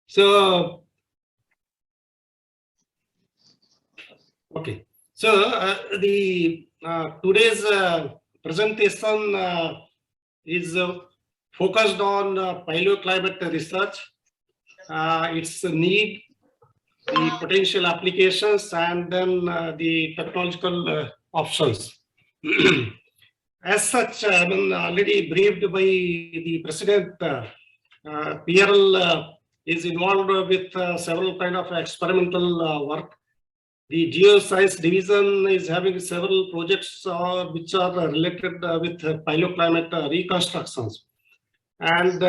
So, okay. So the today's presentation is focused on paleoclimate research, its need, the potential applications, and then the technological options. As such, I mean, already briefed by the President, PRL is involved with several kind of experimental work. The Geoscience division is having several projects which are related with paleoclimate reconstructions. And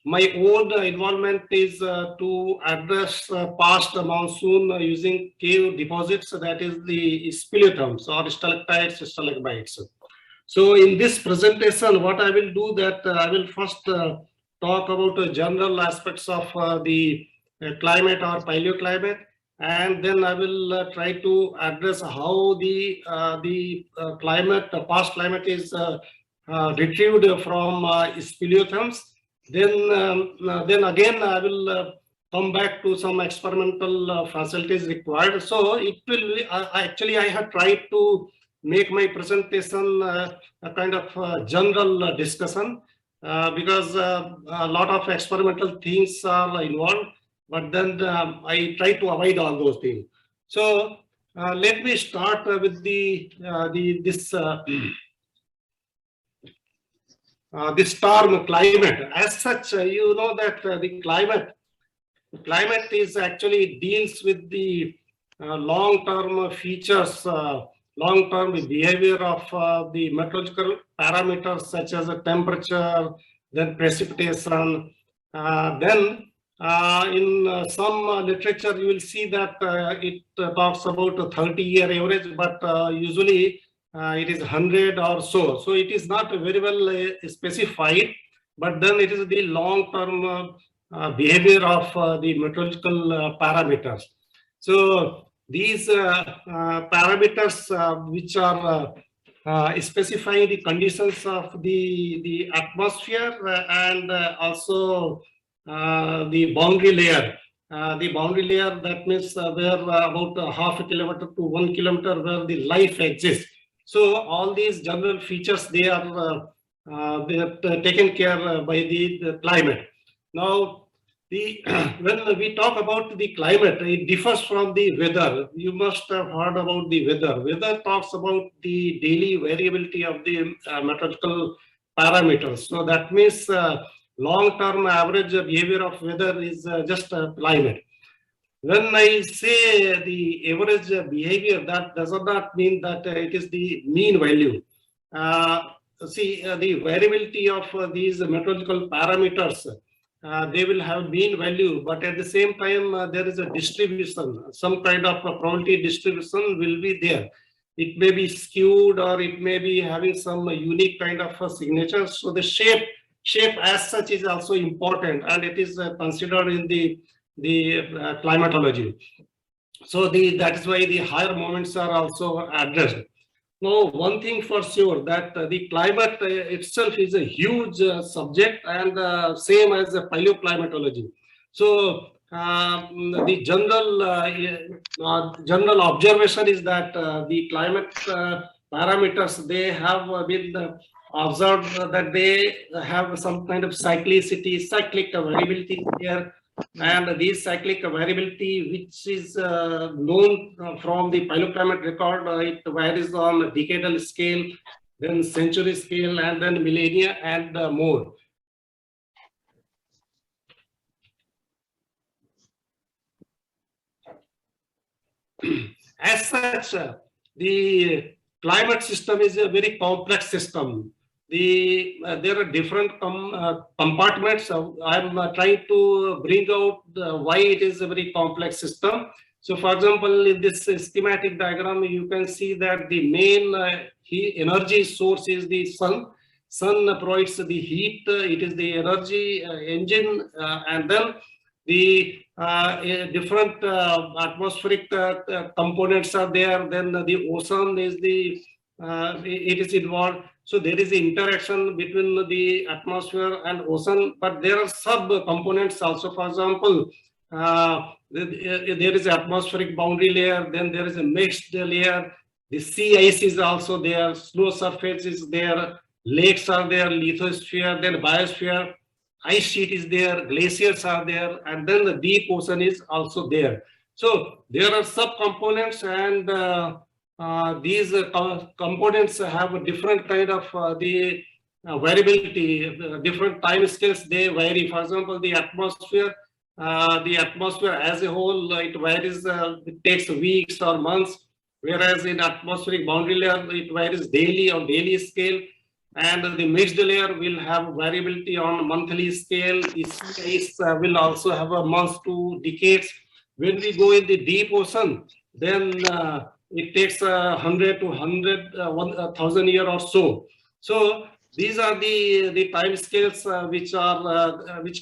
my own involvement is to address past monsoon using cave deposits, that is the speleothems or stalactites, stalagmites. So in this presentation, what I will do that I will first talk about general aspects of the climate or paleoclimate, and then I will try to address how the climate, past climate is retrieved from speleothems. Then again I will come back to some experimental facilities required. So it will be, actually I have tried to make my presentation a kind of general discussion because a lot of experimental things are involved, but then I try to avoid all those things. So let me start with this term climate. As such, you know that the climate is actually deals with the long-term features, long-term behavior of the meteorological parameters such as temperature, then precipitation. Then in some literature, you will see that it talks about a 30-year average, but usually it is 100 or so. So it is not very well specified, but then it is the long-term behavior of the meteorological parameters. So these parameters which are specifying the conditions of the atmosphere and also the boundary layer. The boundary layer, that means where about half a kilometer to 1 kilometer where the life exists. So all these general features, they are taken care by the climate. Now, when we talk about the climate, it differs from the weather. You must have heard about the weather. Weather talks about the daily variability of the meteorological parameters. So that means long-term average behavior of weather is just climate. When I say the average behavior, that does not mean that it is the mean value. The variability of these meteorological parameters, they will have mean value, but at the same time, there is a distribution, some kind of a probability distribution will be there. It may be skewed or it may be having some unique kind of a signature. So the shape as such is also important, and it is considered in the climatology. So that is why the higher moments are also addressed. Now, one thing for sure that the climate itself is a huge subject, and same as the paleoclimatology. So the general observation is that the climate parameters, they have been observed that they have some kind of cyclic variability here. And this cyclic variability, which is known from the paleoclimate record, it varies on decadal scale, then century scale, and then millennia and more. As such, the climate system is a very complex system. There are different compartments. I'm trying to bring out why it is a very complex system. So, for example, in this schematic diagram, you can see that the main energy source is the sun. Sun provides the heat. It is the energy engine, and then the different atmospheric components are there. Then the ocean is the it is involved. So there is interaction between the atmosphere and ocean, but there are sub-components also. For example, there is atmospheric boundary layer, then there is a mixed layer, the sea ice is also there, snow surface is there, lakes are there, lithosphere, then biosphere, ice sheet is there, glaciers are there, and then the deep ocean is also there. So there are sub-components, and these components have a different kind of the variability, different time scales, they vary. For example, the atmosphere as a whole, it varies, it takes weeks or months, whereas in atmospheric boundary layer, it varies daily on daily scale. And the mixed layer will have variability on monthly scale. The sea ice will also have a months to decades. When we go in the deep ocean, then it takes 100 to 1,000 year or so. So these are the time scales which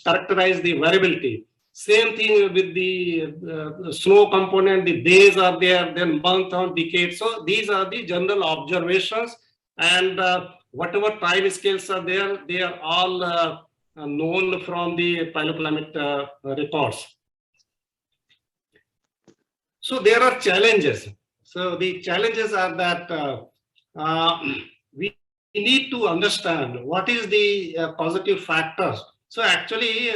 characterize the variability. Same thing with the snow component, the days are there, then month or decade. So these are the general observations, and whatever time scales are there, they are all known from the paleoclimate records. So there are challenges. So the challenges are that we need to understand what is the causative factors. So actually,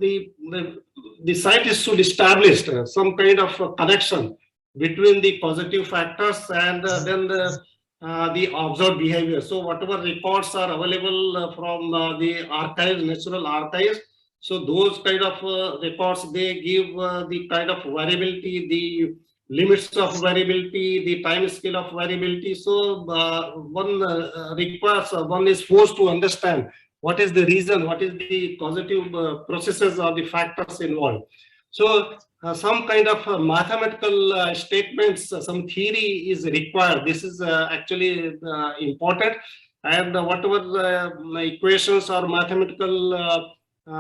the scientists should establish some kind of connection between the causative factors and then the observed behavior. So whatever records are available from the archives, natural archives, so those kind of records, they give the kind of variability, the limits of variability, the time scale of variability. So one is forced to understand what is the reason, what is the causative processes or the factors involved. So some kind of mathematical statements, some theory is required. This is actually important. And whatever equations or mathematical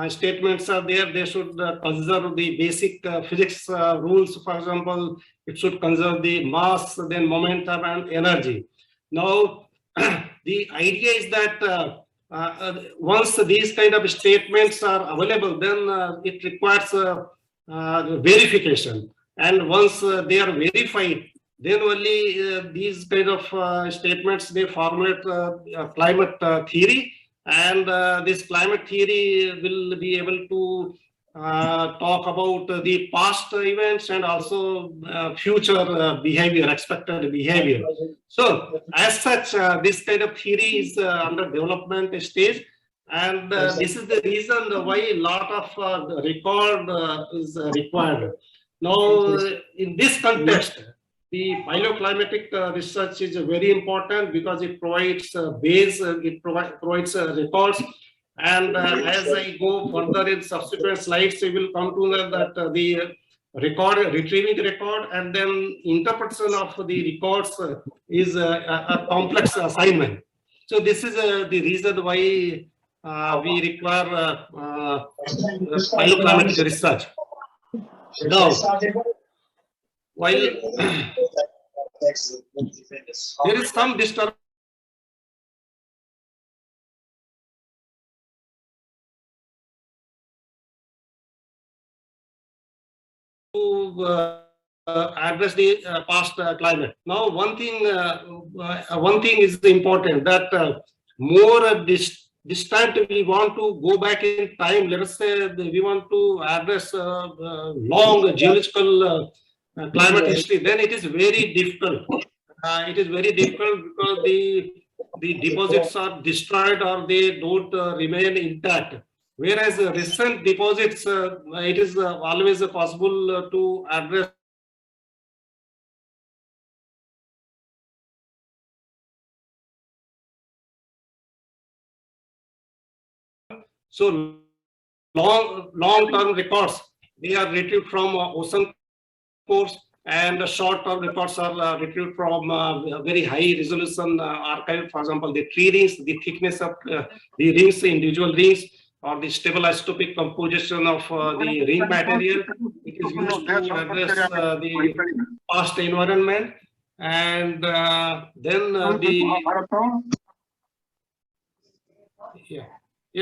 statements are there, they should conserve the basic physics rules. For example, it should conserve the mass, then momentum and energy. Now, the idea is that once these kind of statements are available, then it requires verification. And once they are verified, then only these kind of statements, they formulate climate theory. And this climate theory will be able to talk about the past events and also future behavior, expected behavior. So as such, this kind of theory is under development stage. And this is the reason why a lot of record is required. Now, in this context, the paleoclimatic research is very important because it provides base, it provides records. And as I go further in subsequent slides, we will come to that the retrieving the record and then interpretation of the records is a complex assignment. So this is the reason why we require paleoclimatic research. Now, while there is some disturbance to address the past climate. Now, one thing is important, that more distant we want to go back in time. Let us say we want to address long geological climate history, then it is very difficult. It is very difficult because the deposits are destroyed or they don't remain intact. Whereas recent deposits, it is always possible to address so long-term records. They are retrieved from ocean cores, and short-term records are retrieved from very high-resolution archive. For example, the tree rings, the thickness of the rings, individual rings, or the stable isotopic composition of the ring material. It is used to address the past environment. and then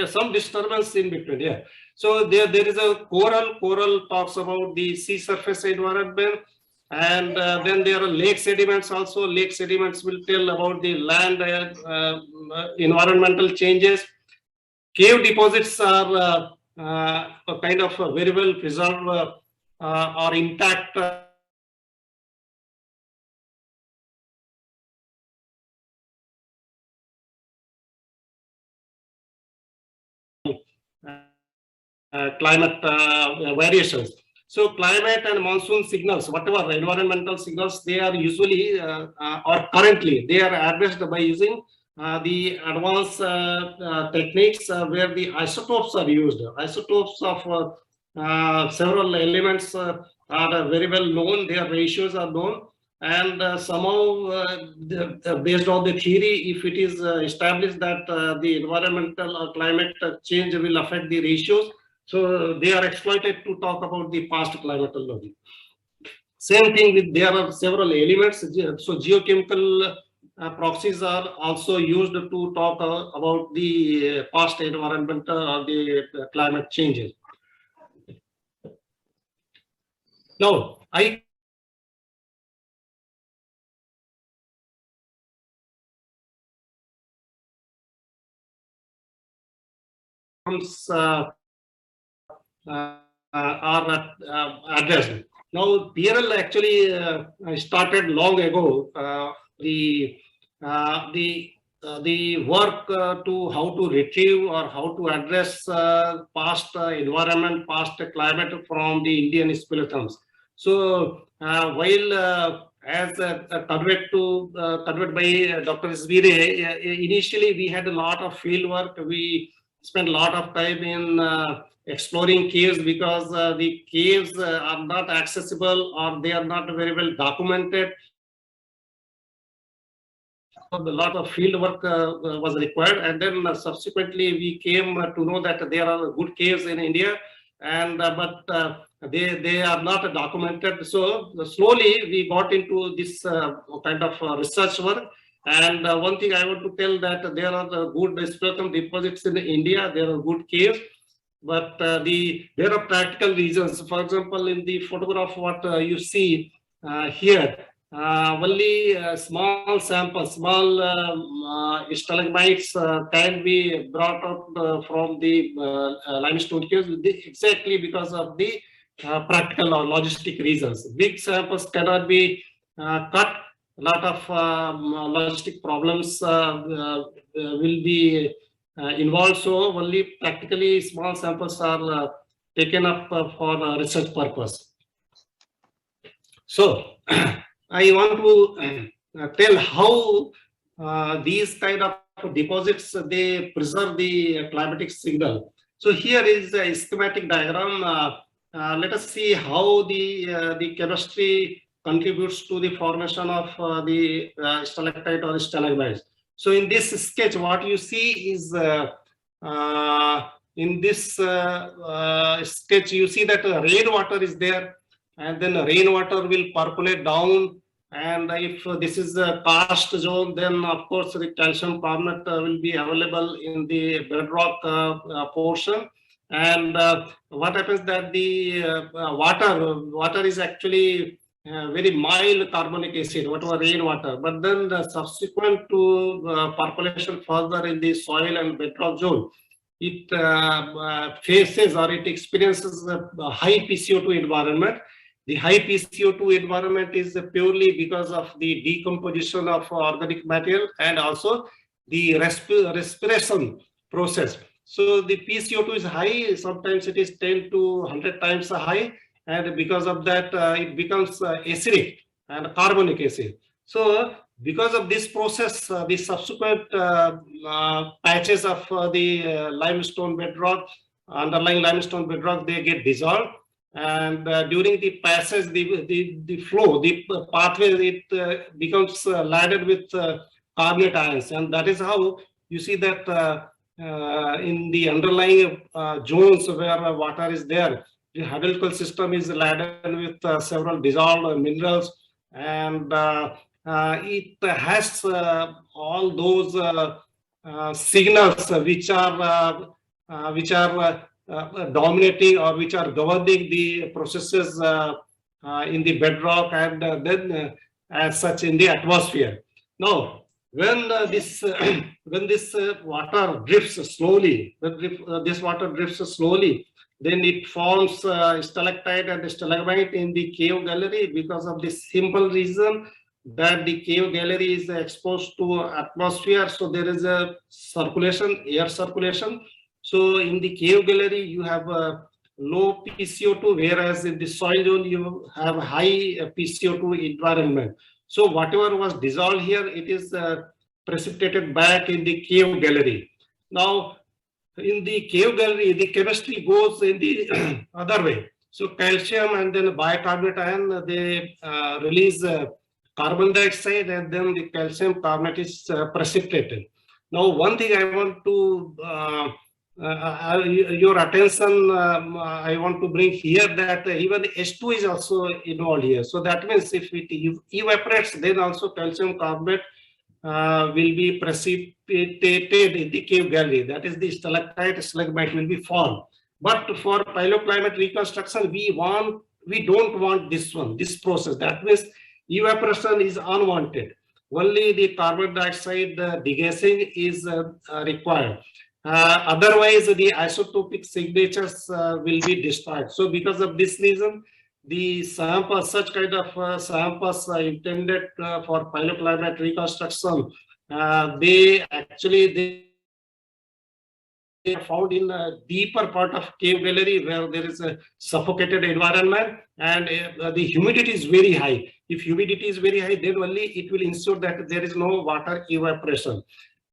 some disturbance in between. Yeah. So there is a coral. Coral talks about the sea surface environment, and then there are lake sediments also. Lake sediments will tell about the land environmental changes. Cave deposits are a kind of very well preserved or intact climate variations. So climate and monsoon signals, whatever environmental signals, they are usually or currently they are addressed by using the advanced techniques where the isotopes are used. Isotopes of several elements are very well known. Their ratios are known, and somehow based on the theory, if it is established that the environmental or climate change will affect the ratios, so they are exploited to talk about the past climatology. Same thing with there are several elements. So geochemical proxies are also used to talk about the past environmental or the climate changes. Now, are addressed. Now, PRL actually started long ago. The work to how to retrieve or how to address past environment, past climate from the Indian speleothems. So while as conveyed by Dr. Svire, initially we had a lot of field work. We spent a lot of time in exploring caves because the caves are not accessible or they are not very well documented. A lot of field work was required, and then subsequently we came to know that there are good caves in India, and but they are not documented. So slowly we got into this kind of research work. And one thing I want to tell that there are good speleothem deposits in India. There are good caves, but there are practical reasons. For example, in the photograph, what you see here, only small samples, small stalagmites can be brought up from the limestone caves exactly because of the practical or logistic reasons. Big samples cannot be cut. A lot of logistic problems will be involved, so only practically small samples are taken up for research purpose. So I want to tell how these kind of deposits they preserve the climatic signal. So here is a schematic diagram. Let us see how the chemistry contributes to the formation of the stalactite or stalagmites. So in this sketch, what you see is in this sketch, you see that rainwater is there, and then rainwater will percolate down. And if this is a karst zone, then of course the calcium carbonate will be available in the bedrock portion. And what happens that the water is actually very mild carbonic acid, whatever rainwater, but then the subsequent to percolation further in the soil and bedrock zone, it faces or it experiences a high PCO2 environment. The high PCO2 environment is purely because of the decomposition of organic material and also the respiration process. So the PCO2 is high, sometimes it is 10 to 100 times high, and because of that it becomes acidic and carbonic acid. So because of this process, the subsequent patches of the limestone bedrock, underlying limestone bedrock, they get dissolved. And during the passage, the flow, the pathway, it becomes laden with carbonate ions. And that is how you see that in the underlying zones where water is there, the hydrological system is laden with several dissolved minerals, and it has all those signals which are dominating or which are governing the processes in the bedrock and then as such in the atmosphere. Now, when when this water drifts slowly, this water drifts slowly, then it forms stalactite and stalagmite in the cave gallery because of the simple reason that the cave gallery is exposed to atmosphere. So there is a circulation, air circulation. So in the cave gallery, you have a low PCO2, whereas in the soil zone, you have high PCO2 environment. So whatever was dissolved here, it is precipitated back in the cave gallery. Now, in the cave gallery, the chemistry goes in the other way. So calcium and then bicarbonate ion, they release carbon dioxide and then the calcium carbonate is precipitated. Now, one thing I want to your attention, I want to bring here that even H2 is also involved here. So that means if it evaporates, then also calcium carbonate will be precipitated in the cave gallery. That is the stalactite, stalagmite will be formed. But for paleoclimate reconstruction, we don't want this process. That means evaporation is unwanted. Only the carbon dioxide degassing is required. Otherwise, the isotopic signatures will be destroyed. So because of this reason, the samples, such kind of samples intended for paleoclimate reconstruction, they are found in a deeper part of cave gallery where there is a suffocated environment and the humidity is very high. If humidity is very high, then only it will ensure that there is no water evaporation.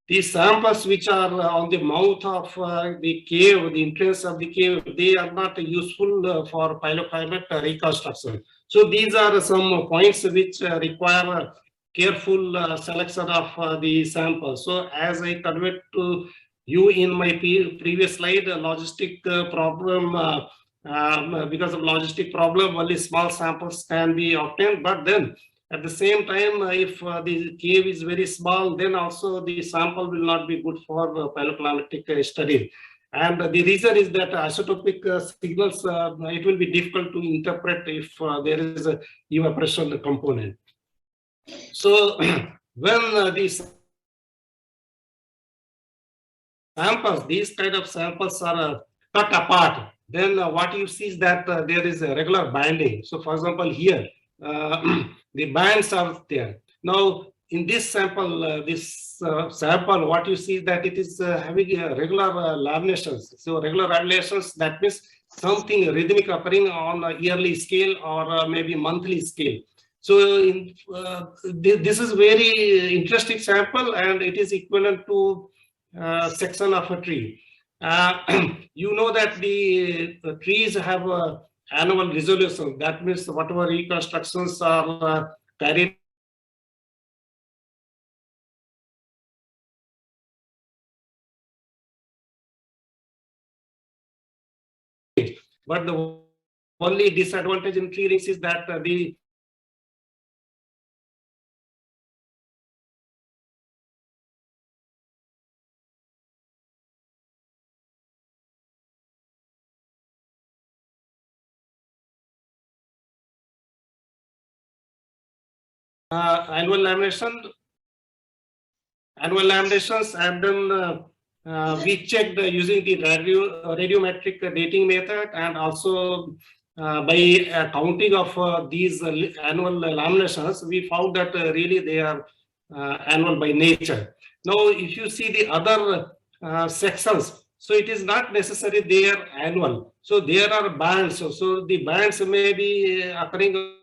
The samples which are on the mouth of the cave, the entrance of the cave, they are not useful for paleoclimate reconstruction. So these are some points which require careful selection of the samples. So as I conveyed to you in my previous slide, logistic problem, because of logistic problem, only small samples can be obtained, but then at the same time, if the cave is very small, then also the sample will not be good for paleoclimatic study. And the reason is that isotopic signals, it will be difficult to interpret if there is a evaporation component. So when these samples, these kind of samples are cut apart, then what you see is that there is a regular banding. So for example, here, the bands are there. Now, in this sample, what you see is that it is having regular laminations. So regular laminations, that means something rhythmic occurring on a yearly scale or maybe monthly scale. So this is very interesting sample and it is equivalent to section of a tree. You know that the trees have a annual resolution. That means whatever reconstructions are carried but the only disadvantage in tree rings is that the annual laminations, and then we checked using the radiometric dating method and also by counting of these annual laminations, we found that really they are annual by nature. Now, if you see the other sections, so it is not necessary they are annual. So there are bands. So the bands may be occurring.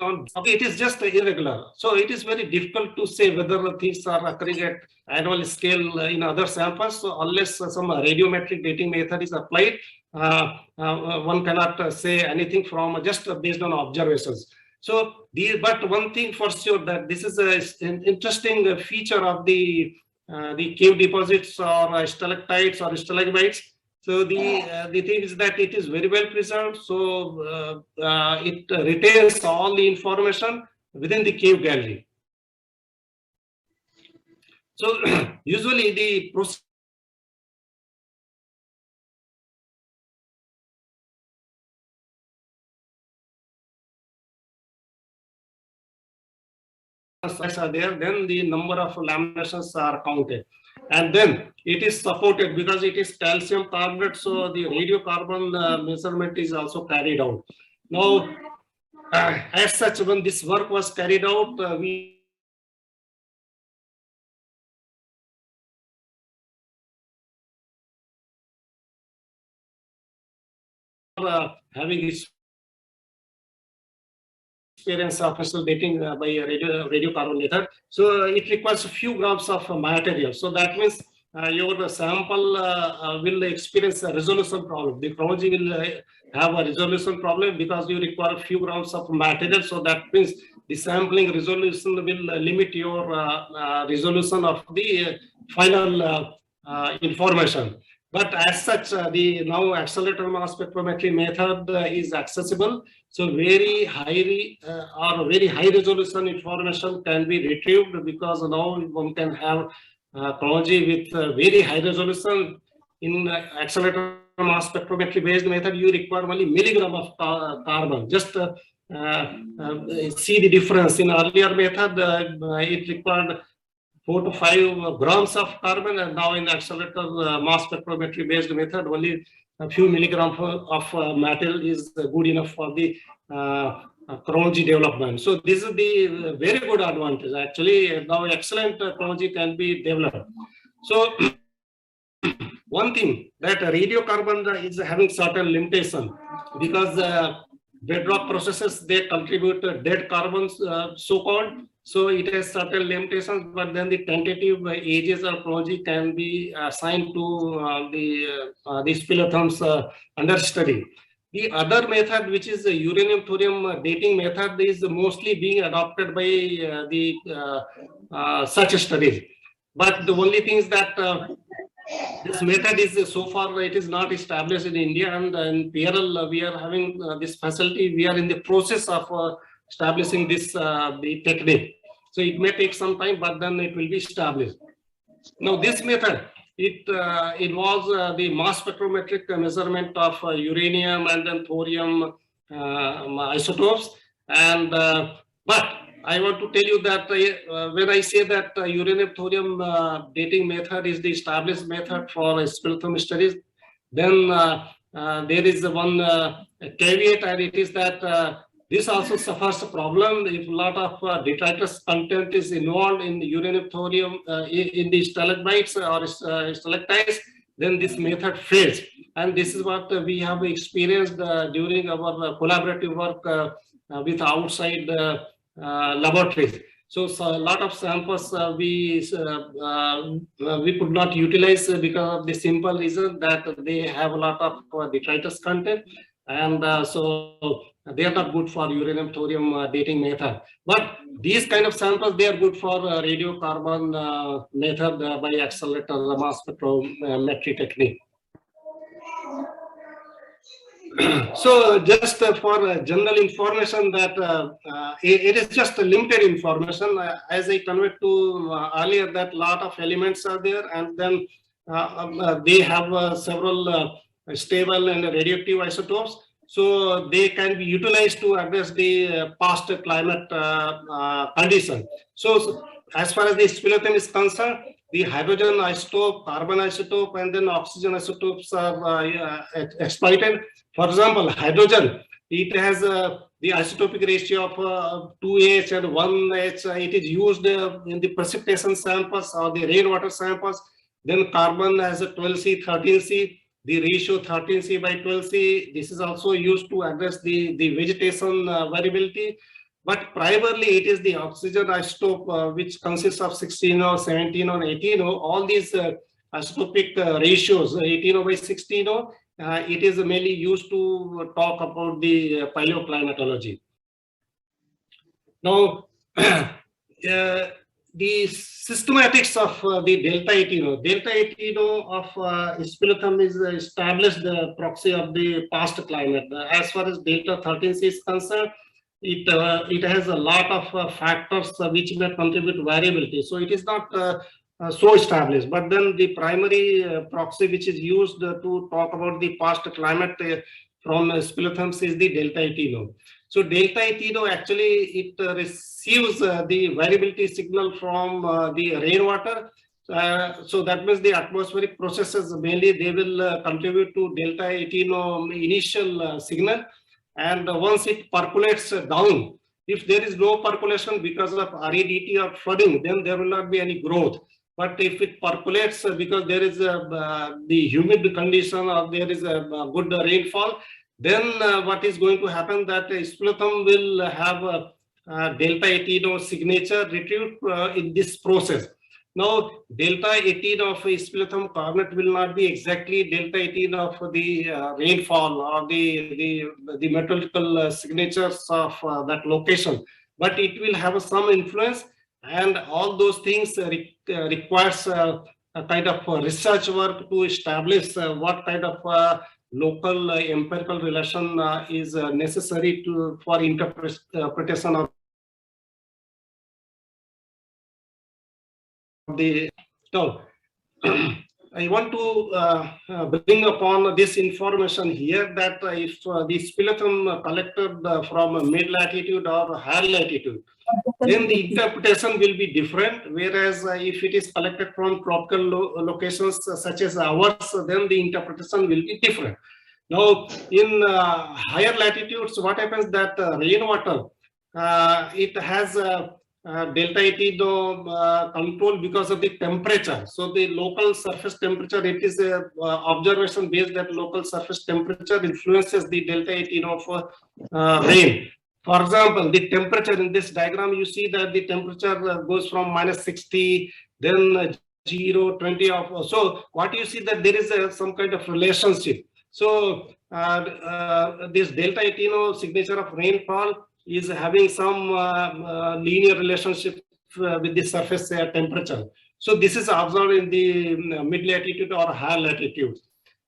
It is just irregular. So it is very difficult to say whether things are occurring at annual scale in other samples. So unless some radiometric dating method is applied, one cannot say anything from just based on observations. So, but one thing for sure that this is an interesting feature of the cave deposits or stalactites or stalagmites, So the thing is that it is very well preserved. So it retains all the information within the cave gallery. So usually the process are there, then the number of laminations are counted. And then it is supported because it is calcium carbonate, so the radiocarbon measurement is also carried out. Now, as such, when this work was carried out, we having experience of vessel dating by radiocarbon method. So it requires a few grams of material. So that means your sample will experience a resolution problem. The chronology will have a resolution problem because you require a few grams of material. So that means the sampling resolution will limit your resolution of the final information. But as such, the now accelerator mass spectrometry method is accessible. So very high resolution information can be retrieved because now one can have chronology with very high resolution. In accelerator mass spectrometry based method, you require only milligram of carbon. Just see the difference. In earlier method, it required 4 to 5 grams of carbon, and now in accelerator mass spectrometry based method, only a few milligrams of material is good enough for the chronology development. So this is the very good advantage. Actually, now excellent chronology can be developed. So one thing that radiocarbon is having certain limitation because bedrock processes, they contribute dead carbons, so-called. So it has certain limitations, but then the tentative ages of chronology can be assigned to the speleothems under study. The other method, which is the uranium thorium dating method, is mostly being adopted by such studies. But the only thing is that this method is so far it is not established in India, and in PRL we are having this facility. We are in the process of establishing this the technique. So it may take some time, but then it will be established. Now this method, it involves the mass spectrometric measurement of uranium and then thorium isotopes. And but I want to tell you that when I say that uranium thorium dating method is the established method for speleothem studies, then there is one caveat, and it is that this also suffers a problem if a lot of detritus content is involved in the uranium thorium in the stalagmites or stalactites, then this method fails. And this is what we have experienced during our collaborative work with outside laboratories. So a lot of samples we could not utilize because of the simple reason that they have a lot of detritus content, and so they are not good for uranium thorium dating method. But these kind of samples, they are good for radiocarbon method by accelerator mass spectrometry technique. So just for general information that it is just a limited information. As I conveyed to earlier, that lot of elements are there, and then they have several stable and radioactive isotopes. So they can be utilized to address the past climate condition. So as far as the speleothem is concerned, the hydrogen isotope, carbon isotope, and then oxygen isotopes are exploited. For example, hydrogen, it has the isotopic ratio of 2H and 1H. It is used in the precipitation samples or the rainwater samples. Then carbon has a 12C, 13C. The ratio 13C by 12C, this is also used to address the vegetation variability. But primarily it is the oxygen isotope which consists of 16O, 17O, and 18O. All these isotopic ratios, 18O by 16O, it is mainly used to talk about the paleoclimatology. Now, the systematics of the delta 18. Delta 18 of Spilethum is established proxy of the past climate. As far as delta 13 is concerned, it has a lot of factors which may contribute variability. So it is not so established. But then the primary proxy which is used to talk about the past climate from Spilethums is the delta 18. So delta 18 actually it receives the variability signal from the rainwater. So that means the atmospheric processes mainly they will contribute to delta 18 initial signal. And once it percolates down, if there is no percolation because of aridity or flooding, then there will not be any growth. But if it percolates because there is the humid condition or there is a good rainfall, then what is going to happen that Spilethum will have a delta 18 signature retrieved in this process. Now, delta 18 of Spilethum coronet will not be exactly delta 18 of the rainfall or the meteorological signatures of that location, but it will have some influence, and all those things requires a kind of research work to establish what kind of local empirical relation is necessary for interpretation of the. So I want to bring upon this information here that if the Spilethum collected from mid-latitude or higher latitude, then the interpretation will be different. Whereas if it is collected from tropical locations such as ours, then the interpretation will be different. Now, in higher latitudes, what happens that rainwater, it has delta 18 control because of the temperature. So the local surface temperature, it is a observation based that local surface temperature influences the delta 18 of rain. For example, the temperature in this diagram, you see that the temperature goes from -60, then 0, 20 of. So what you see that there is some kind of relationship. So this delta 18 signature of rainfall is having some linear relationship with the surface temperature. So this is observed in the mid-latitude or higher latitude.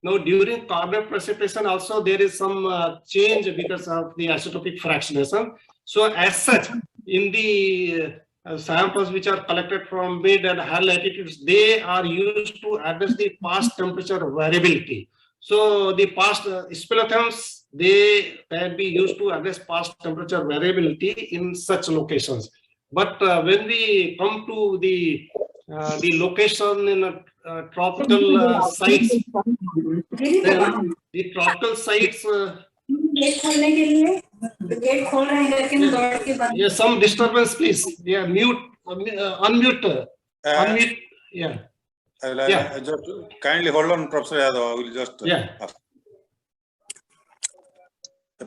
Now, during carbon precipitation also there is some change because of the isotopic fractionation. So as such, in the samples which are collected from mid and higher latitudes, they are used to address the past temperature variability. So the past Spilethums, they can be used to address past temperature variability in such locations. But when we come to the location in tropical sites, then the tropical sites. Yeah, some disturbance, please. Yeah, mute, unmute, unmute. Yeah. Yeah. Just kindly hold on, Professor Yadava. I will just.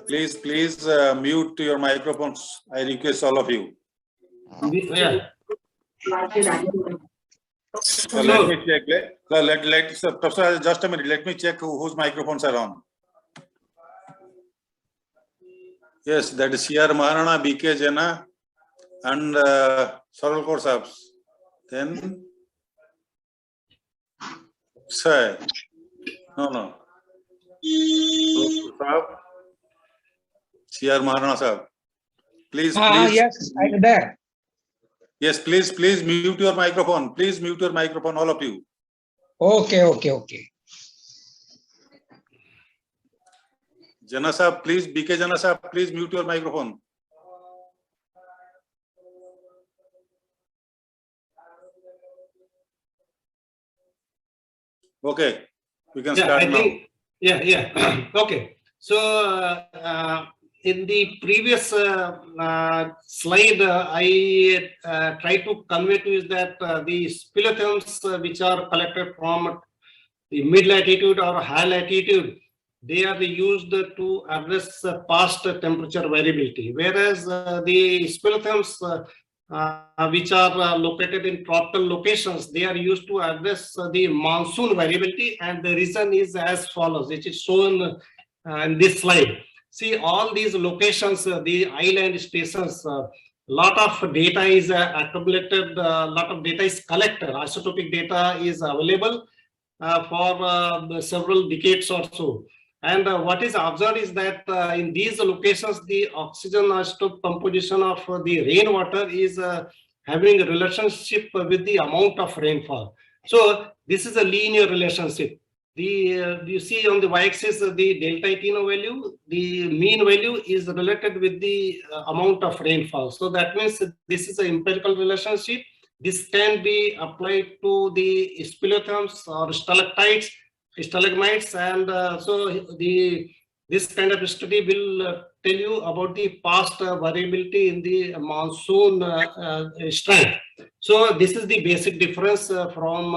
Please mute your microphones. I request all of you. Yeah. So let me check. Professor, just a minute. Let me check whose microphones are on. Yes, that is C.R. Maharana, B.K. Jena, and Saral Kaur Saab. Then, sir, no. C.R. Maharana Saab. Please. Yes, I'm there. Yes, please mute your microphone. Please mute your microphone, all of you. Okay. Jana Saab, please, BK Jana Saab, please mute your microphone. Okay, we can start now. Yeah. Okay. So in the previous slide, I tried to convey to you that the Spilethums which are collected from the mid-latitude or high latitude, they are used to address past temperature variability, whereas the Spilethums which are located in tropical locations, they are used to address the monsoon variability, and the reason is as follows. It is shown in this slide. See, all these locations, the island stations, lot of data is accumulated, a lot of data is collected, isotopic data is available for several decades or so. And what is observed is that in these locations, the oxygen isotope composition of the rainwater is having a relationship with the amount of rainfall. So this is a linear relationship. You see on the y-axis the delta ETNO value, the mean value is related with the amount of rainfall. So that means this is an empirical relationship. This can be applied to the speleothems or stalactites, stalagmites, and this kind of study will tell you about the past variability in the monsoon strength. So this is the basic difference from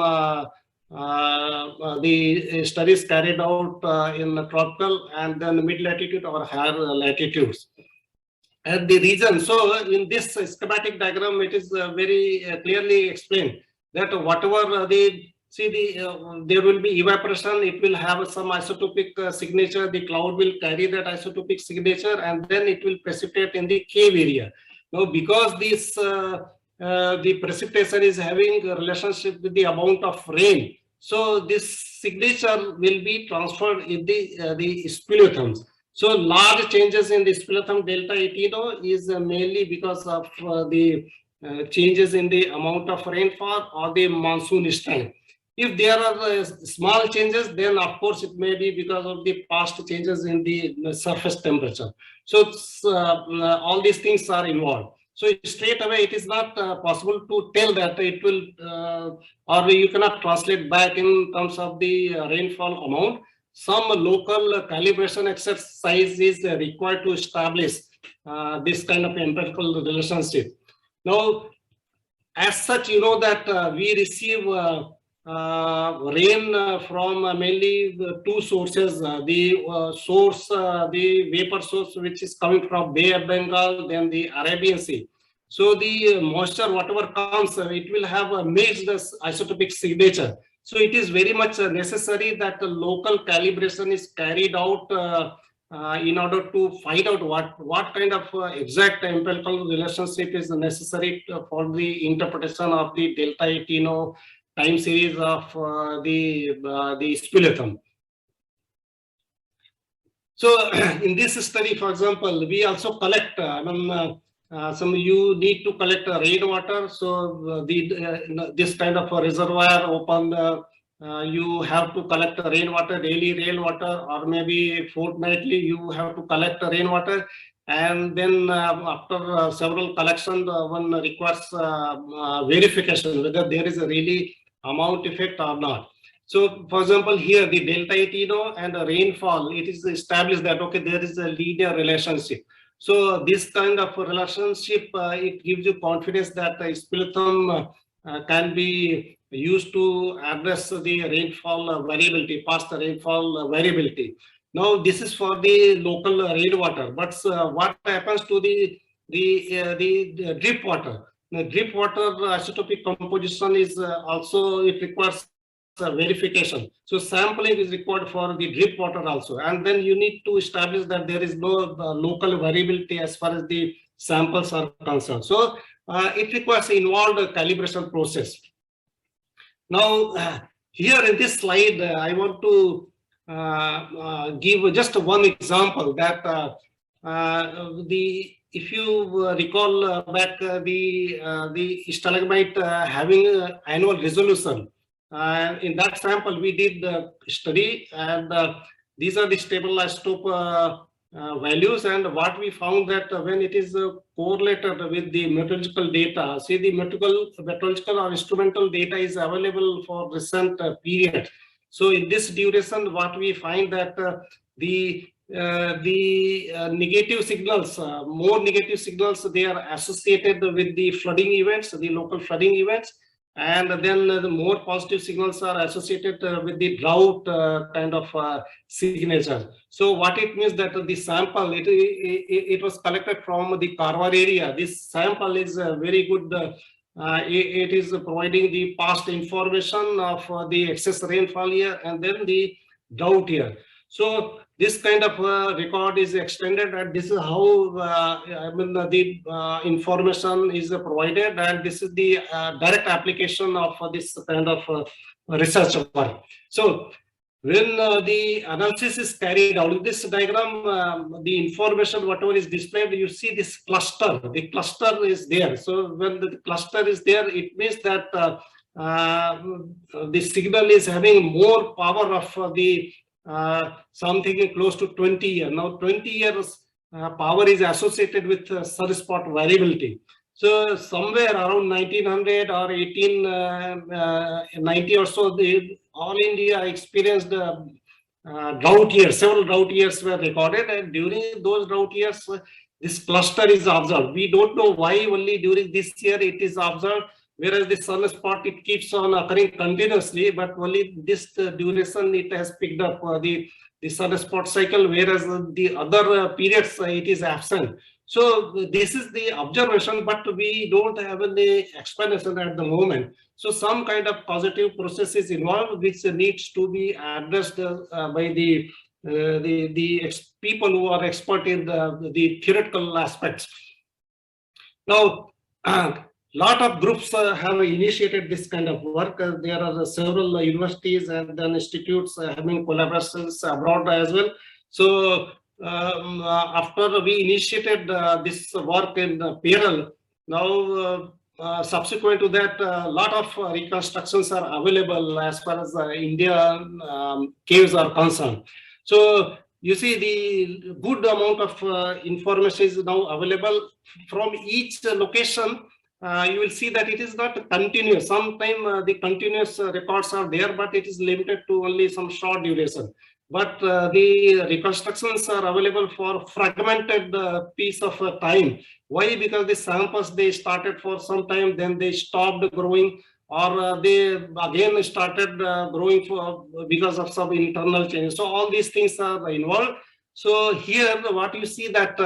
the studies carried out in tropical and then mid latitude or higher latitudes. And the reason, so in this schematic diagram, it is very clearly explained that whatever there will be evaporation, it will have some isotopic signature, the cloud will carry that isotopic signature, and then it will precipitate in the cave area. Now, because this the precipitation is having a relationship with the amount of rain, so this signature will be transferred in the speleothems. So large changes in the speleothem delta ETNO is mainly because of the changes in the amount of rainfall or the monsoon strength. If there are small changes, then of course it may be because of the past changes in the surface temperature. So all these things are involved. So straight away, it is not possible to tell that it will, or you cannot translate back in terms of the rainfall amount. Some local calibration exercise is required to establish this kind of empirical relationship. Now, as such, you know that we receive rain from mainly two sources. The source, the vapor source, which is coming from Bay of Bengal, then the Arabian Sea. So the moisture, whatever comes, it will have a mixed isotopic signature. So it is very much necessary that the local calibration is carried out in order to find out what kind of exact empirical relationship is necessary for the interpretation of the delta ETNO time series of the speleothem. So in this study, for example, we also collect, some you need to collect rainwater. So this kind of a reservoir open, you have to collect rainwater, daily rainwater, or maybe fortnightly you have to collect rainwater. And then after several collections, one requires verification whether there is a really amount effect or not. So for example, here the delta ETNO and the rainfall, it is established that, okay, there is a linear relationship. So this kind of relationship, it gives you confidence that the speleothem can be used to address the rainfall variability, past rainfall variability. Now this is for the local rainwater, but what happens to the drip water? The drip water isotopic composition is also, it requires verification. So sampling is required for the drip water also, and then you need to establish that there is no local variability as far as the samples are concerned. So it requires involved calibration process. Now here in this slide, I want to give just one example that if you recall back the stalagmite having annual resolution. In that sample, we did the study, and these are the stable isotope values. And what we found that when it is correlated with the meteorological data, see the meteorological or instrumental data is available for recent period. So in this duration, what we find that the negative signals, more negative signals, they are associated with the flooding events, the local flooding events. And then the more positive signals are associated with the drought kind of signature. So what it means that the sample, it was collected from the Karwar area. This sample is very good. It is providing the past information of the excess rainfall here and then the drought here. So this kind of record is extended, and this is how the information is provided, and this is the direct application of this kind of research work. So when the analysis is carried out in this diagram, the information whatever is displayed, you see this cluster. The cluster is there. So when the cluster is there, it means that the signal is having more power of the something close to 20 years. Now 20 years power is associated with sunspot variability. So somewhere around 1900 or 1890 or so, all India experienced drought years. Several drought years were recorded, and during those drought years, this cluster is observed. We don't know why only during this year it is observed, whereas the sunspot, it keeps on occurring continuously, but only this duration it has picked up the sunspot cycle, whereas the other periods it is absent. So this is the observation, but we don't have any explanation at the moment. So some kind of positive process is involved, which needs to be addressed by the people who are expert in the theoretical aspects. Now, lot of groups have initiated this kind of work. There are several universities and then institutes having collaborations abroad as well. So after we initiated this work in Peral, now subsequent to that, a lot of reconstructions are available as far as India caves are concerned. So you see the good amount of information is now available from each location. You will see that it is not continuous. Sometimes the continuous records are there, but it is limited to only some short duration. But the reconstructions are available for fragmented piece of time. Why? Because the samples, they started for some time, then they stopped growing, or they again started growing because of some internal changes. So all these things are involved. So here what you see that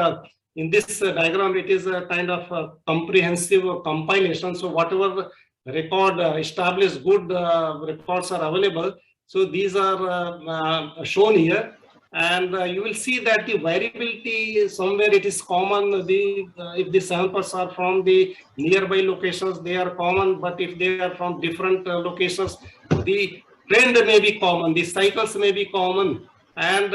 in this diagram, it is a kind of a comprehensive compilation. So whatever record established good records are available. So these are shown here, and you will see that the variability somewhere it is common. If the samples are from the nearby locations, they are common, but if they are from different locations, the trend may be common, the cycles may be common, and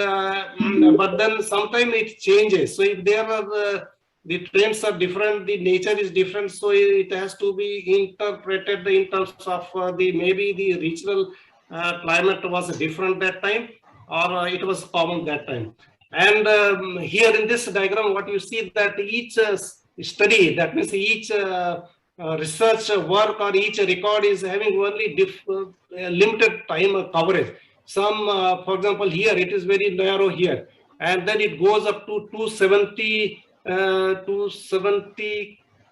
but then sometimes it changes. So if there are the trends are different, the nature is different, so it has to be interpreted in terms of maybe the regional climate was different that time, or it was common that time. And here in this diagram, what you see that each study, that means each research work or each record is having only limited time coverage. Some, for example, here it is very narrow here, and then it goes up to 270.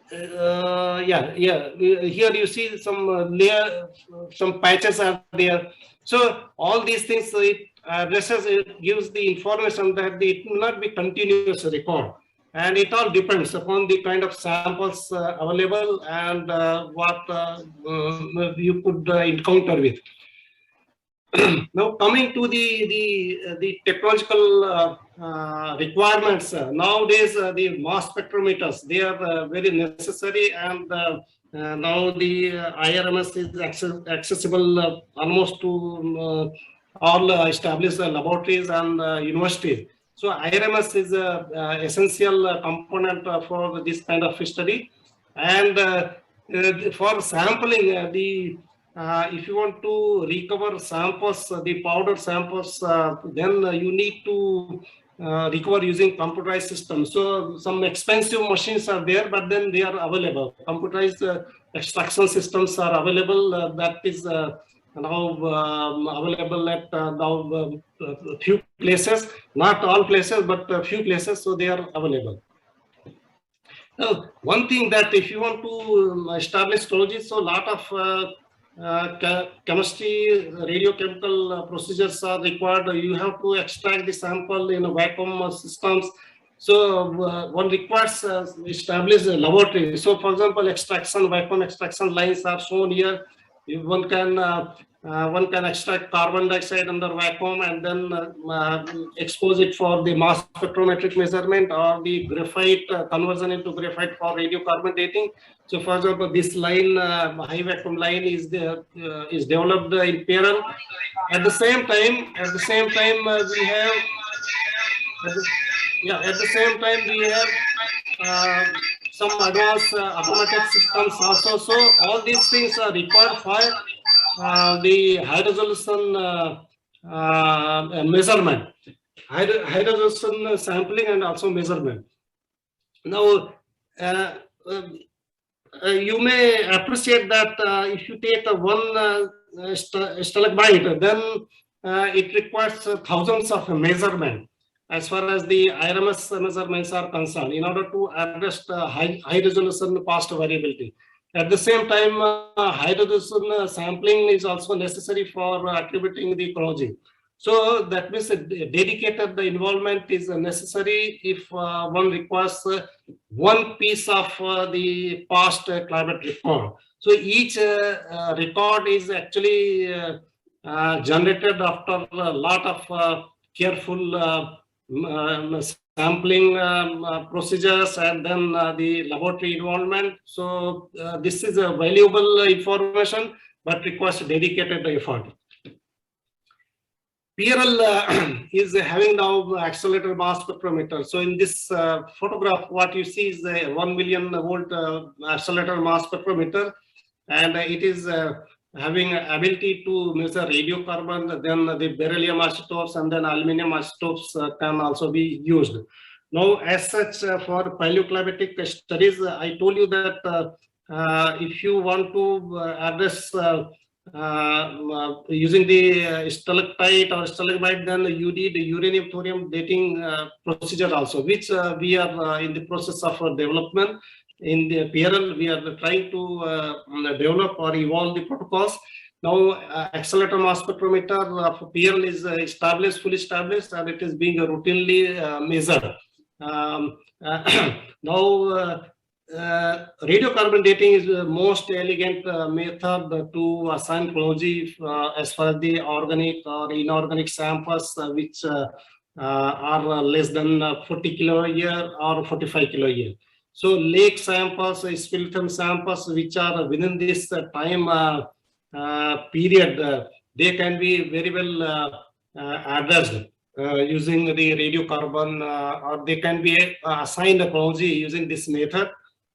Here you see some layer, some patches are there. So all these things, it addresses, it gives the information that it will not be continuous record, and it all depends upon the kind of samples available and what you could encounter with. Now coming to the technological requirements, nowadays the mass spectrometers, they are very necessary, and now the IRMS is accessible almost to all established laboratories and universities. So IRMS is an essential component for this kind of study, and for sampling if you want to recover samples, the powder samples, then you need to recover using computerized systems. So some expensive machines are there, but then they are available. Computerized extraction systems are available. That is now available at now few places, not all places, but a few places. So they are available. Now, one thing that if you want to establish technology, so a lot of chemistry, radiochemical procedures are required. You have to extract the sample in a vacuum systems. So one requires establish a laboratory. So for example, vacuum extraction lines are shown here. One can one can extract carbon dioxide under vacuum and then expose it for the mass spectrometric measurement, or the graphite conversion into graphite for radiocarbon dating. So, for example, this line, high vacuum line, is developed in parallel. At the same time, we have. At the same time, we have some advanced automated systems also. So all these things are required for the high resolution measurement, high resolution sampling, and also measurement. Now, you may appreciate that if you take one stalagmite, then it requires thousands of measurements as far as the IRMS measurements are concerned, in order to address high resolution past variability. At the same time, high resolution sampling is also necessary for attributing the ecology. So that means a dedicated involvement is necessary if one requires one piece of the past climate record. So each record is actually generated after a lot of careful sampling procedures, and then the laboratory involvement. So this is a valuable information, but requires dedicated effort. PRL is having now accelerator mass spectrometer. So in this photograph, what you see is a 1 million volt accelerator mass spectrometer, and it is having ability to measure radiocarbon, then the beryllium isotopes, and then aluminum isotopes can also be used. Now, as such, for paleoclimatic studies, I told you that if you want to address using the stalactite or stalagmite, then you need uranium thorium dating procedure also, which we are in the process of development. In the PRL, we are trying to develop or evolve the protocols. Now, accelerator mass spectrometer for PRL is established, fully established, and it is being routinely measured. Now, radiocarbon dating is the most elegant method to assign ecology as far as the organic or inorganic samples which are less than 40 kilo a year or 45 kilo a year. So lake samples, speleothem samples, which are within this time period, they can be very well addressed using the radiocarbon, or they can be assigned ecology using this method.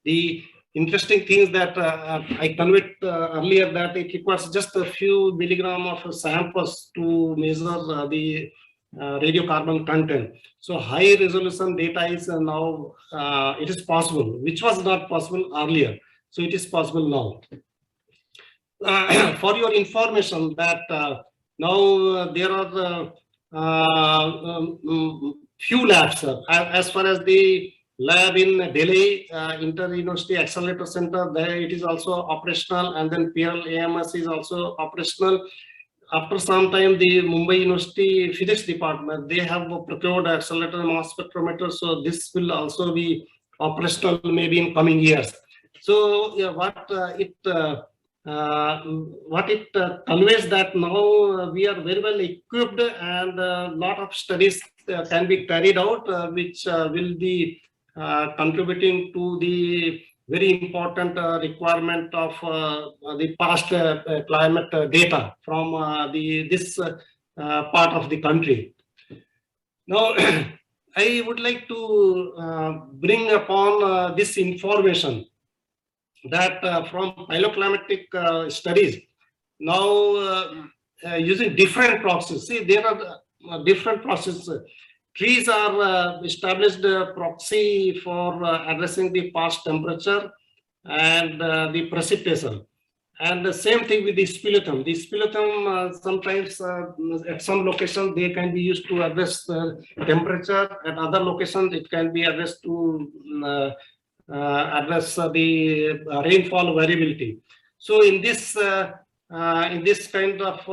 The interesting thing is that I conveyed earlier that it requires just a few milligram of samples to measure the radiocarbon content. So high resolution data is now, it is possible, which was not possible earlier. So it is possible now. For your information that now there are few labs, as far as the lab in Delhi, Inter-University Accelerator Center, there it is also operational, and then PRL AMS is also operational. After some time, the Mumbai University Physics Department, they have procured accelerator mass spectrometer, so this will also be operational maybe in coming years. So yeah, what it conveys that now we are very well equipped, and a lot of studies can be carried out, which will be contributing to the very important requirement of the past climate data from this part of the country. Now, I would like to bring upon this information that from paleoclimatic studies, now using different processes. See, there are different processes. Trees are established proxy for addressing the past temperature and the precipitation. And the same thing with the speleothem. The speleothem sometimes at some locations they can be used to address temperature. At other locations it can be addressed to address the rainfall variability. So in this kind of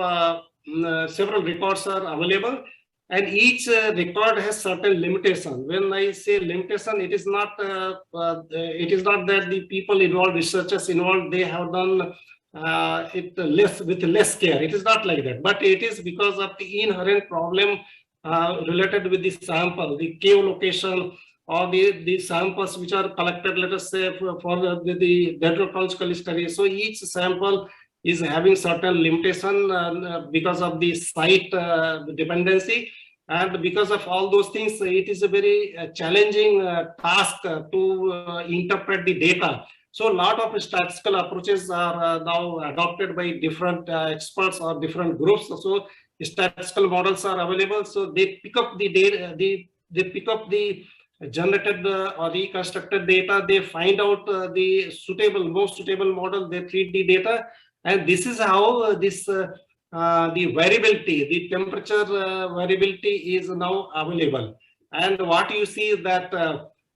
several records are available. And each record has certain limitation. When I say limitation, it is not that the people involved, researchers involved, they have done with less care. It is not like that, but it is because of the inherent problem related with the sample, the cave location, or the samples which are collected, let us say, for the dendrological study. So each sample is having certain limitation because of the site dependency. And because of all those things, it is a very challenging task to interpret the data. So a lot of statistical approaches are now adopted by different experts or different groups. So statistical models are available. So they pick up the data, they pick up the generated or reconstructed data. They find out the most suitable model. They treat the data, and this is how the variability, the temperature variability is now available. And what you see is that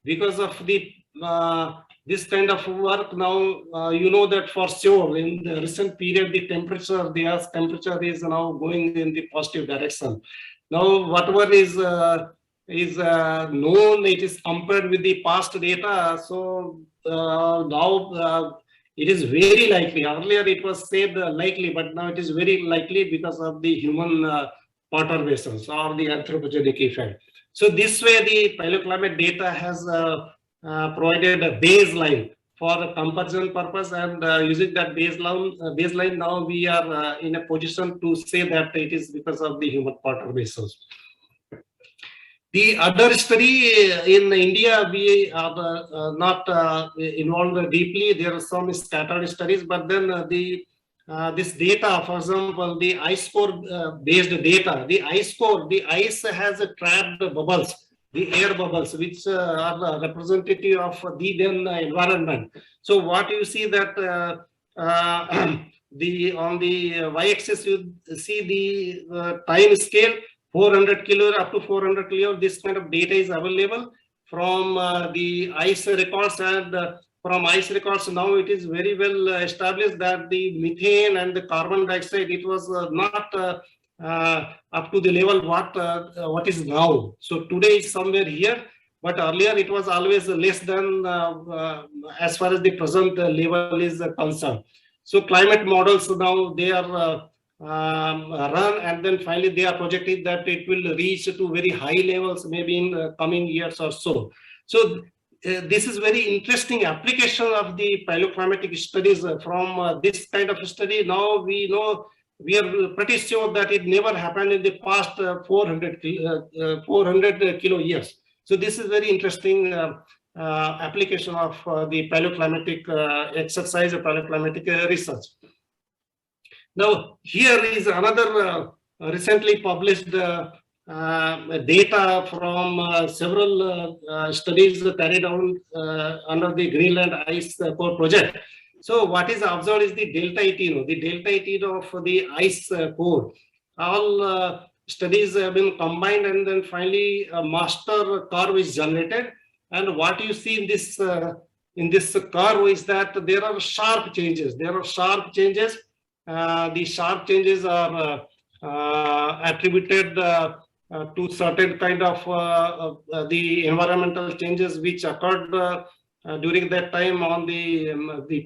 because of the this kind of work now, you know that for sure in the recent period, the Earth's temperature is now going in the positive direction. Now, whatever is known, it is compared with the past data. So now it is very likely. Earlier it was said likely, but now it is very likely because of the human perturbations or the anthropogenic effect. So this way, the paleoclimate data has provided a baseline for a comparison purpose, and using that baseline, now we are in a position to say that it is because of the human perturbations. The other study in India, we are not involved deeply. There are some scattered studies, but then this data, for example, the ice core based data, the ice has trapped bubbles, the air bubbles, which are representative of the then environment. So what you see that on the y-axis, you see the time scale. 400 kilo up to 400 kilo, this kind of data is available from the ice records, and from ice records now it is very well established that the methane and the carbon dioxide, it was not up to the level what is now. So today is somewhere here, but earlier it was always less than as far as the present level is concerned. So climate models now, they are run, and then finally they are projecting that it will reach to very high levels maybe in coming years or so. So this is very interesting application of the paleoclimatic studies from this kind of study. Now we know, we are pretty sure that it never happened in the past 400 kilo years. So this is very interesting application of the paleoclimatic exercise, paleoclimatic research. Now, here is another recently published data from several studies carried out under the Greenland Ice Core project. So, what is observed is the delta 18, the delta 18 of the ice core. All studies have been combined, and then finally a master curve is generated. And what you see in this curve is that there are sharp changes. The sharp changes are attributed to certain kind of the environmental changes which occurred during that time on the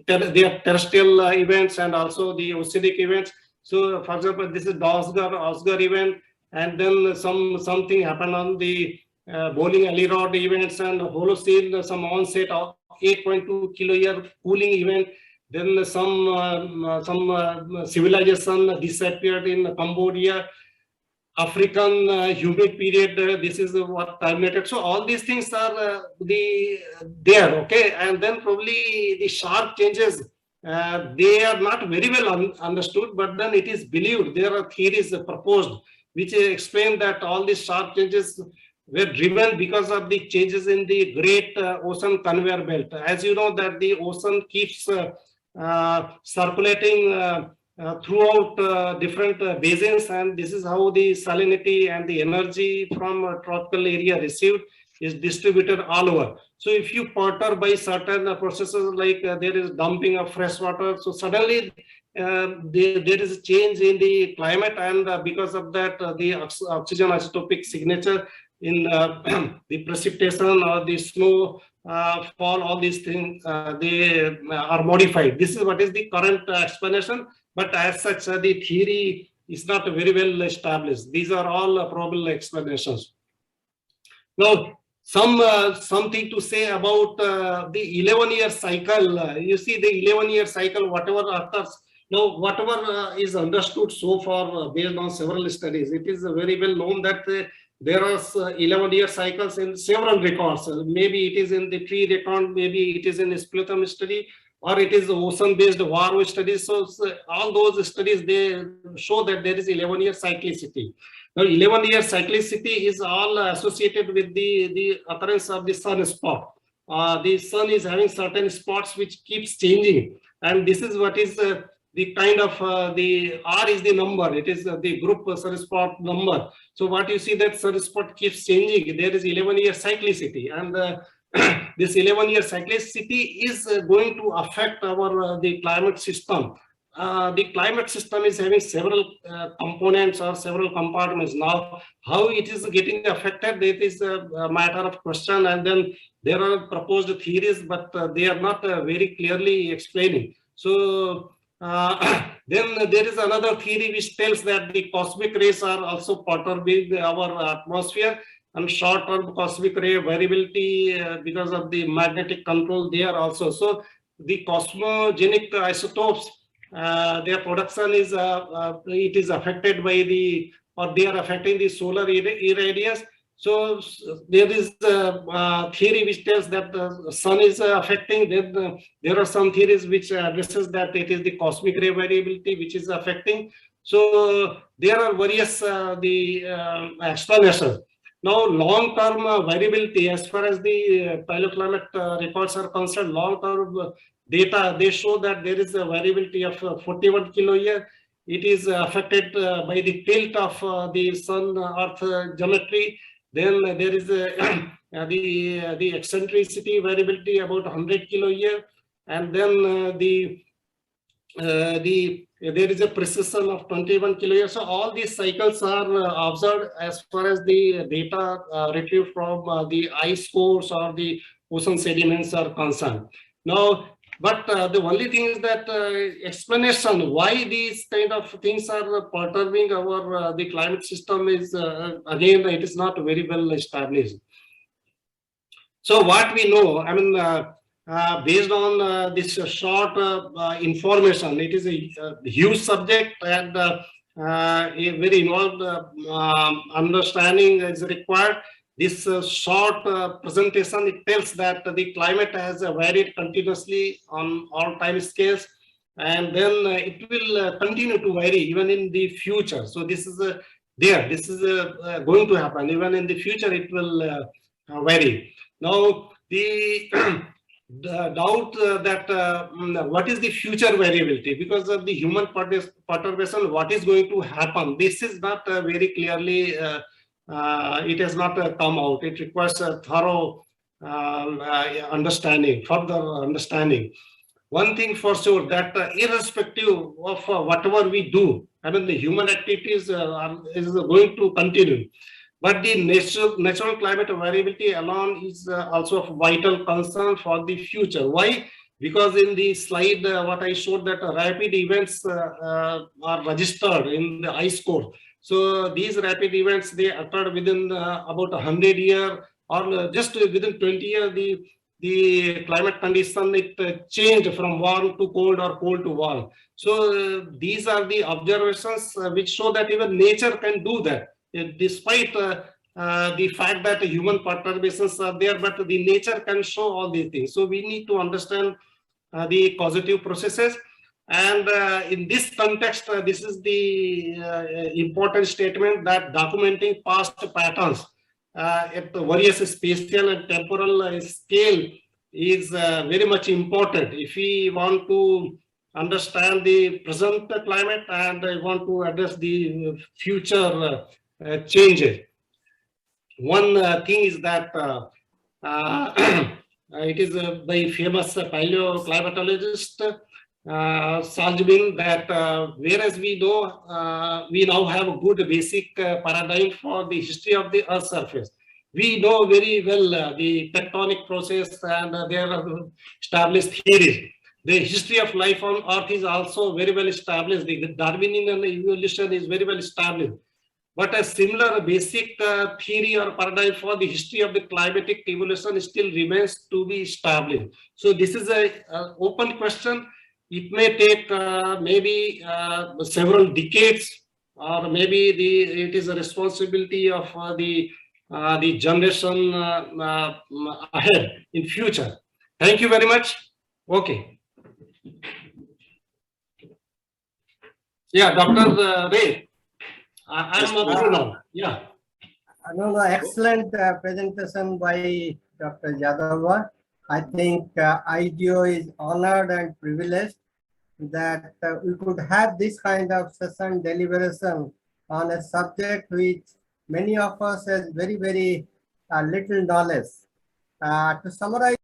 terrestrial events and also the oceanic events. So, for example, this is the Oscar event, and then something happened on the Bowling Alley Rod events and Holocene, some onset of 8.2 kilo year cooling event. Then some civilization disappeared in Cambodia. African humid period, this is what terminated. So all these things are there, okay? And then probably the sharp changes, they are not very well understood, but then it is believed, there are theories proposed which explain that all these sharp changes were driven because of the changes in the Great Ocean Conveyor Belt. As you know that the ocean keeps circulating throughout different basins, and this is how the salinity and the energy from a tropical area received is distributed all over. So if you perturb by certain processes like there is dumping of fresh water, so suddenly there is a change in the climate, and because of that the oxygen isotopic signature in the precipitation or the snow fall, all these things, they are modified. This is what is the current explanation, but as such, the theory is not very well established. These are all probable explanations. Now, something to say about the 11-year cycle. You see, the 11-year cycle, whatever occurs, now whatever is understood so far based on several studies, it is very well known that there are 11-year cycles in several records. Maybe it is in the tree record, maybe it is in the speleothem study, or it is ocean-based Varroa studies. So all those studies, they show that there is 11-year cyclicity. Now, 11-year cyclicity is all associated with the occurrence of the sunspot. The sun is having certain spots which keeps changing, and this is what is the kind of the R is the number. It is the group sunspot number. So what you see that sunspot keeps changing. There is 11-year cyclicity, and this 11-year cyclicity is going to affect our the climate system. The climate system is having several components or several compartments. Now, how it is getting affected, it is a matter of question, and then there are proposed theories, but they are not very clearly explaining. So then there is another theory which tells that the cosmic rays are also perturbing our atmosphere, and short-term cosmic ray variability because of the magnetic control there also. So the cosmogenic isotopes, their production is it is affected by the, or they are affecting the solar irradiance. So there is a theory which tells that the sun is affecting. Then there are some theories which addresses that it is the cosmic ray variability which is affecting. So there are various explanations. Now, long-term variability, as far as the paleoclimate records are concerned, long-term data, they show that there is a variability of 41 kilo-year. It is affected by the tilt of the sun-earth geometry. Then there is the eccentricity variability about 100 kilo-year, and then there is a precision of 21 kilo-year. So all these cycles are observed as far as the data retrieved from the ice cores or the ocean sediments are concerned. Now, but the only thing is that explanation why these kind of things are perturbing our the climate system is again, it is not very well established. So what we know, I mean, based on this short information, it is a huge subject, and a very involved understanding is required. This short presentation, it tells that the climate has varied continuously on all time scales, and then it will continue to vary even in the future. So this is this is going to happen even in the future. It will vary. Now the doubt that what is the future variability because of the human perturbation, what is going to happen, this is not very clearly it has not come out. It requires a thorough understanding, further understanding. One thing for sure, that irrespective of whatever we do, I mean the human activities is going to continue. But the natural climate variability alone is also of vital concern for the future. Why? Because in the slide, what I showed, that rapid events are registered in the ice core. So these rapid events, they occurred within about 100 years, or just within 20 years, the climate condition, it changed from warm to cold or cold to warm. So these are the observations which show that even nature can do that. Despite the fact that human perturbations are there, but the nature can show all these things. So we need to understand the causative processes. And in this context, this is the important statement that documenting past patterns at the various spatial and temporal scale is very much important if we want to understand the present climate and want to address the future changes. One thing is that it is by famous paleoclimatologist Salzman that whereas we know we now have a good basic paradigm for the history of the Earth's surface, We know very well the tectonic process and their established theories. The history of life on Earth is also very well established. The Darwinian evolution is very well established. But a similar basic theory or paradigm for the history of the climatic evolution still remains to be established. So this is a open question. It may take maybe several decades, or maybe it is a responsibility of the generation ahead in future. Thank you very much. Okay. Yeah, Dr. Ray. I'm through now. Yeah. No, excellent presentation by Dr. Yadava. I think IGO is honored and privileged that we could have this kind of session deliberation on a subject which many of us has very little knowledge. To summarize